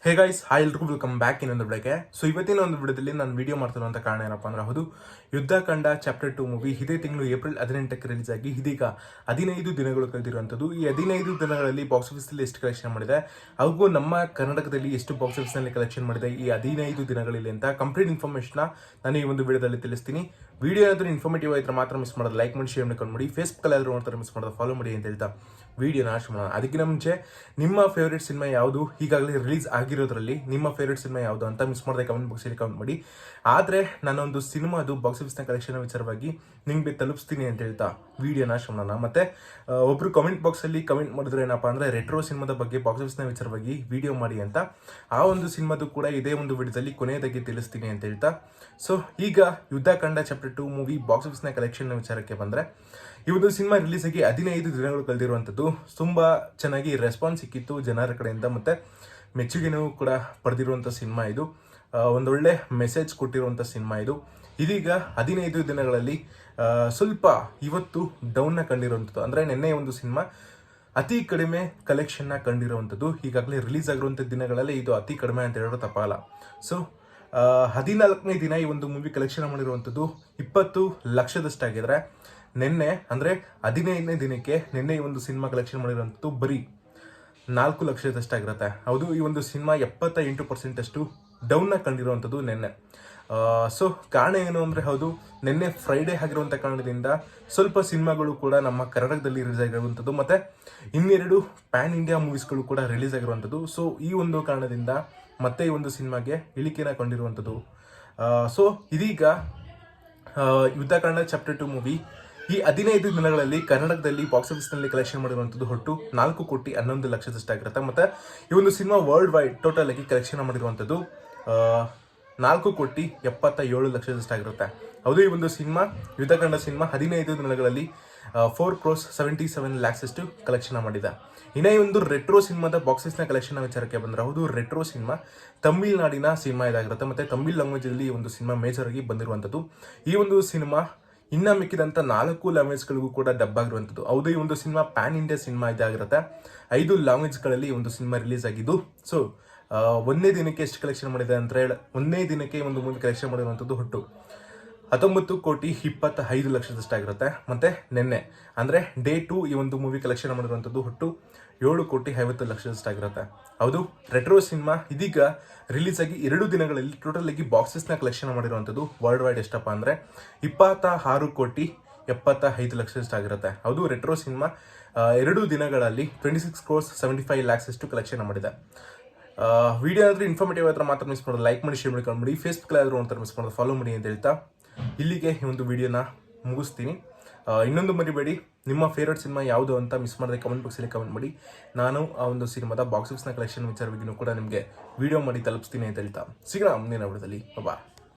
Hey guys, hi ಎಲ್ರಿಗೂ welcome back ಇನ್ನೊಂದು ವಿಡಿಯೋಗೆ. ಸೊ ಇವತ್ತಿನ ಒಂದು ವಿಡಿಯೋದಲ್ಲಿ ನಾನು ವಿಡಿಯೋ ಮಾಡ್ತಿರುವಂಥ ಕಾರಣ ಏನಪ್ಪ ಅಂದ್ರೆ ಹೌದು, ಯುದ್ಧಕಾಂಡ ಚಾಪ್ಟರ್ 2 ಮೂವಿ ಇದೇ ತಿಂಗಳು ಏಪ್ರಿಲ್ 18ಕ್ಕೆ ರಿಲೀಸ್ ಆಗಿ ಇದೀಗ 15 ದಿನಗಳು ಕಳೆದಿರುವಂಥದ್ದು. ಈ 15 ದಿನಗಳಲ್ಲಿ ಬಾಕ್ಸ್ ಆಫೀಸಲ್ಲಿ ಎಷ್ಟು ಕಲೆಕ್ಷನ್ ಮಾಡಿದೆ, ಹಾಗೂ ನಮ್ಮ ಕರ್ನಾಟಕದಲ್ಲಿ ಎಷ್ಟು ಬಾಕ್ಸ್ ಆಫೀಸ್ನಲ್ಲಿ ಕಲೆಕ್ಷನ್ ಮಾಡಿದೆ ಈ 15 ದಿನಗಳಲ್ಲಿ ಅಂತ ಕಂಪ್ಲೀಟ್ ಇನ್ಫಾರ್ಮೇಷನ್ ನಾನು ಈ ಒಂದು ವಿಡಿಯೋದಲ್ಲಿ ತಿಳಿಸ್ತೀನಿ. ವಿಡಿಯೋ ಏನಾದರೂ ಇನ್ಫಾರ್ಮೇಟಿವ್ ಆಯಿತು ಮಾತ್ರ ಮಿಸ್ ಮಾಡೋದು, ಲೈಕ್ ಮಾಡಿ, ಶೇರ್ ಮಾಡ್ಕೊಂಡು ಮಾಡಿ, ಫೇಸ್ಬುಕ್ ಎಲ್ಲಾದರೂ ನೋಡ್ತಾರೆ ಮಿಸ್ ಮಾಡೋದು, ಫಾಲೋ ಮಾಡಿ ಅಂತ ಹೇಳ್ತಾ ವಿಡಿಯೋನ ಶುರು ಮಾಡೋಣ. ಅದಕ್ಕಿಂತ ಮುಂಚೆ ನಿಮ್ಮ ಫೇವ್ರೇಟ್ ಸಿನಿಮಾ ಯಾವುದು, ಈಗಾಗಲೇ ರಿಲೀಸ್ ಆಗಿರೋದ್ರಲ್ಲಿ ನಿಮ್ಮ ಫೇವ್ರೇಟ್ ಸಿನಿಮಾ ಯಾವುದು ಅಂತ ಮಿಸ್ ಮಾಡದೆ ಕಮೆಂಟ್ ಬಾಕ್ಸಲ್ಲಿ ಕಮೆಂಟ್ ಮಾಡಿ. ಆದರೆ ನಾನೊಂದು ಸಿನಿಮಾ ಅದು ಬಾಕ್ಸ್ ಆಫೀಸ್ನ ಕಲೆಕ್ಷನ್ ವಿಚಾರವಾಗಿ ನಿಮಗೆ ತಲುಪಿಸ್ತೀನಿ ಅಂತ ಹೇಳ್ತಾ ವಿಡಿಯೋನ ಶುರು ಮಾಡೋಣ. ಮತ್ತೆ ಒಬ್ರು ಕಮೆಂಟ್ ಬಾಕ್ಸಲ್ಲಿ ಕಮೆಂಟ್ ಮಾಡಿದ್ರೆ ಏನಪ್ಪ ಅಂದರೆ ರೆಟ್ರೋ ಸಿನಿಮಾದ ಬಗ್ಗೆ ಬಾಕ್ಸ್ ಆಫೀಸ್ನ ವಿಚಾರವಾಗಿ ವಿಡಿಯೋ ಮಾಡಿ ಅಂತ. ಆ ಒಂದು ಸಿನಿಮಾದು ಕೂಡ ಇದೇ ಒಂದು ವಿಡಿಯೋದಲ್ಲಿ ಕೊನೆಯದಾಗಿ ತಿಳಿಸ್ತೀನಿ ಅಂತ ಹೇಳ್ತಾ, ಸೊ ಈಗ Yuddhakanda chapter 2 movie box ಆಫೀಸ್ನ collection ವಿಚಾರಕ್ಕೆ ಬಂದರೆ, ಈ ಒಂದು ಸಿನಿಮಾ ರಿಲೀಸ್ ಆಗಿ 15 ದಿನಗಳು ಕಳೆದಿರುವಂಥದ್ದು. ತುಂಬ ಚೆನ್ನಾಗಿ ರೆಸ್ಪಾನ್ಸ್ ಸಿಕ್ಕಿತ್ತು ಜನರ ಕಡೆಯಿಂದ, ಮತ್ತು ಮೆಚ್ಚುಗೆನೂ ಕೂಡ ಪಡೆದಿರುವಂಥ ಸಿನಿಮಾ ಇದು. ಒಂದೊಳ್ಳೆ ಮೆಸೇಜ್ ಕೊಟ್ಟಿರುವಂಥ ಸಿನಿಮಾ ಇದು. ಇದೀಗ 15 ದಿನಗಳಲ್ಲಿ ಸ್ವಲ್ಪ ಇವತ್ತು ಡೌನ್ನ ಕಂಡಿರುವಂಥದ್ದು. ಅಂದರೆ ನಿನ್ನೆ ಒಂದು ಸಿನಿಮಾ ಅತಿ ಕಡಿಮೆ ಕಲೆಕ್ಷನ್ನ ಕಂಡಿರುವಂಥದ್ದು. ಈಗಾಗಲೇ ರಿಲೀಸ್ ಆಗಿರುವಂಥ ದಿನಗಳಲ್ಲಿ ಇದು ಅತಿ ಕಡಿಮೆ ಅಂತ ಹೇಳೋದು ತಪ್ಪಾಗಲ್ಲ. ಸೊ 14ನೇ ದಿನ ಈ ಒಂದು ಮೂವಿ ಕಲೆಕ್ಷನ್ ಮಾಡಿರುವಂಥದ್ದು 20 ಲಕ್ಷದಷ್ಟಾಗಿದ್ರೆ, ನಿನ್ನೆ ಅಂದರೆ 15ನೇ ದಿನಕ್ಕೆ ನಿನ್ನೆ ಈ ಒಂದು ಸಿನಿಮಾ ಕಲೆಕ್ಷನ್ ಮಾಡಿರುವಂಥದ್ದು ಬರೀ 4 ಲಕ್ಷದಷ್ಟಾಗಿರುತ್ತೆ. ಹೌದು, ಈ ಒಂದು ಸಿನಿಮಾ 78% ಅಷ್ಟು ಡೌನ್ನ ಕಂಡಿರುವಂಥದ್ದು ನಿನ್ನೆ. ಸೊ ಕಾರಣ ಏನು ಅಂದರೆ, ಹೌದು, ನಿನ್ನೆ ಫ್ರೈಡೇ ಆಗಿರುವಂಥ ಕಾರಣದಿಂದ ಸ್ವಲ್ಪ ಸಿನಿಮಾಗಳು ಕೂಡ ನಮ್ಮ ಕರ್ನಾಟಕದಲ್ಲಿ ರಿಲೀಸ್ ಆಗಿರುವಂಥದ್ದು, ಮತ್ತು ಇನ್ನೆರಡು ಪ್ಯಾನ್ ಇಂಡಿಯಾ ಮೂವೀಸ್ಗಳು ಕೂಡ ರಿಲೀಸ್ ಆಗಿರುವಂಥದ್ದು. ಸೊ ಈ ಒಂದು ಕಾರಣದಿಂದ ಮತ್ತೆ ಈ ಒಂದು ಸಿನಿಮಾಗೆ ಇಳಿಕೆನ ಕಂಡಿರುವಂಥದ್ದು. ಸೊ ಇದೀಗ ಯುದ್ಧಕಾಂಡ ಚಾಪ್ಟರ್ 2 ಮೂವಿ ಈ 15 ದಿನಗಳಲ್ಲಿ ಕರ್ನಾಟಕದಲ್ಲಿ ಬಾಕ್ಸ್ ಆಫೀಸ್ನಲ್ಲಿ ಕಲೆಕ್ಷನ್ ಮಾಡಿರುವಂಥದ್ದು ಒಟ್ಟು 4,11,00,000ದಷ್ಟಾಗಿರುತ್ತೆ. ಮತ್ತು ಈ ಒಂದು ಸಿನಿಮಾ ವರ್ಲ್ಡ್ ವೈಡ್ ಟೋಟಲ್ ಆಗಿ ಕಲೆಕ್ಷನ್ ಮಾಡಿರುವಂಥದ್ದು 4,77,00,000ದಷ್ಟಾಗಿರುತ್ತೆ. ಹೌದು, ಈ ಒಂದು ಸಿನಿಮಾ ಯುದ್ಧಕಾಂಡ ಸಿನಿಮಾ 15 ದಿನಗಳಲ್ಲಿ 4,77,00,000 ಅಷ್ಟು ಕಲೆಕ್ಷನ್ ಮಾಡಿದೆ. ಇನ್ನು ಈ ಒಂದು ರೆಟ್ರೋ ಸಿನಿಮಾದ ಬಾಕ್ಸ್ ಆಫೀಸ್ನ ಕಲೆಕ್ಷನ್ ವಿಚಾರಕ್ಕೆ ಬಂದರೆ, ಹೌದು, ರೆಟ್ರೋ ಸಿನಿಮಾ ತಮಿಳ್ನಾಡಿನ ಸಿನಿಮಾ ಇದಾಗಿರುತ್ತೆ, ಮತ್ತು ತಮಿಳ್ ಲ್ಯಾಂಗ್ವೇಜಲ್ಲಿ ಈ ಒಂದು ಸಿನಿಮಾ ಮೇಜರ್ ಆಗಿ ಬಂದಿರುವಂಥದ್ದು. ಈ ಒಂದು ಸಿನಿಮಾ ಇನ್ನು ಮಿಕ್ಕಿದಂಥ 4 ಲ್ಯಾಂಗ್ವೇಜ್ಗಳಿಗೂ ಕೂಡ ಡಬ್ ಆಗಿರುವಂಥದ್ದು. ಹೌದು, ಈ ಒಂದು ಸಿನಿಮಾ ಪ್ಯಾನ್ ಇಂಡಿಯಾ ಸಿನಿಮಾ ಇದಾಗಿರುತ್ತೆ. 5 ಲ್ಯಾಂಗ್ವೇಜ್ಗಳಲ್ಲಿ ಈ ಒಂದು ಸಿನಿಮಾ ರಿಲೀಸ್ ಆಗಿದ್ದು. ಸೊ ಒಂದೇ ದಿನಕ್ಕೆ ಎಷ್ಟು ಕಲೆಕ್ಷನ್ ಮಾಡಿದೆ ಅಂತ ಒಂದೇ ದಿನಕ್ಕೆ ಒಂದು ಮೂವಿ ಕಲೆಕ್ಷನ್ ಮಾಡಿರುವಂಥದ್ದು ಒಟ್ಟು 19,25,00,000ದಷ್ಟಾಗಿರುತ್ತೆ. ಮತ್ತು ನಿನ್ನೆ ಅಂದರೆ ಡೇ 2 ಈ ಒಂದು ಮೂವಿ ಕಲೆಕ್ಷನ್ ಮಾಡಿರುವಂಥದ್ದು ಒಟ್ಟು 7,50,00,000ದಷ್ಟಾಗಿರುತ್ತೆ. ಹೌದು, ರೆಟ್ರೋ ಸಿನಿಮಾ ಇದೀಗ ರಿಲೀಸ್ ಆಗಿ 2 ದಿನಗಳಲ್ಲಿ ಟೋಟಲ್ ಆಗಿ ಬಾಕ್ಸಸ್ನ ಕಲೆಕ್ಷನ್ ಮಾಡಿರುವಂಥದ್ದು ವರ್ಲ್ಡ್ ವೈಡ್ ಎಷ್ಟಪ್ಪ ಅಂದರೆ 26,75,00,000ದಷ್ಟಾಗಿರುತ್ತೆ. ಹೌದು, ರೆಟ್ರೋ ಸಿನಿಮಾ 2 ದಿನಗಳಲ್ಲಿ 26,75,00,000 ಅಷ್ಟು ಕಲೆಕ್ಷನ್ ಮಾಡಿದೆ. ವಿಡಿಯೋ ಆದರೂ ಇನ್ಫಾರ್ಮೇಟಿವ್ ಆದ್ರೆ ಮಾತ್ರ ಮಿಸ್ ಮಾಡೋದು, ಲೈಕ್ ಮಾಡಿ, ಶೇರ್ ಮಾಡ್ಕೊಂಡು ಮಾಡಿ, ಫೇಸ್ಬುಕ್ ಆದರೂ ನೋಡ್ತಾರೆ ಮಿಸ್ ಮಾಡೋದು, ಫಾಲೋ ಮಾಡಿ ಅಂತ ಹೇಳ್ತಾ ಇಲ್ಲಿಗೆ ಈ ಒಂದು ವಿಡಿಯೋನ ಮುಗಿಸ್ತೀನಿ. ಇನ್ನೊಂದು ಮರಿಬೇಡಿ, ನಿಮ್ಮ ಫೇವ್ರೇಟ್ ಸಿನಿಮಾ ಯಾವುದು ಅಂತ ಮಿಸ್ ಮಾಡಿದ್ರೆ ಕಮೆಂಟ್ ಬಾಕ್ಸಲ್ಲಿ ಕಮೆಂಟ್ ಮಾಡಿ. ನಾನು ಆ ಒಂದು ಸಿನಿಮಾದ ಬಾಕ್ಸ್ ಆಫೀಸ್ನ ಕಲೆಕ್ಷನ್ ವಿಚಾರವಾಗಿಯೂ ಕೂಡ ನಿಮಗೆ ವಿಡಿಯೋ ಮಾಡಿ ತಲುಪಿಸ್ತೀನಿ ಅಂತ ಹೇಳ್ತಾ ಸಿಗೋಣ ಮುಂದಿನ ವಿಡಿಯೋದಲ್ಲಿ. ಬಾಯ್.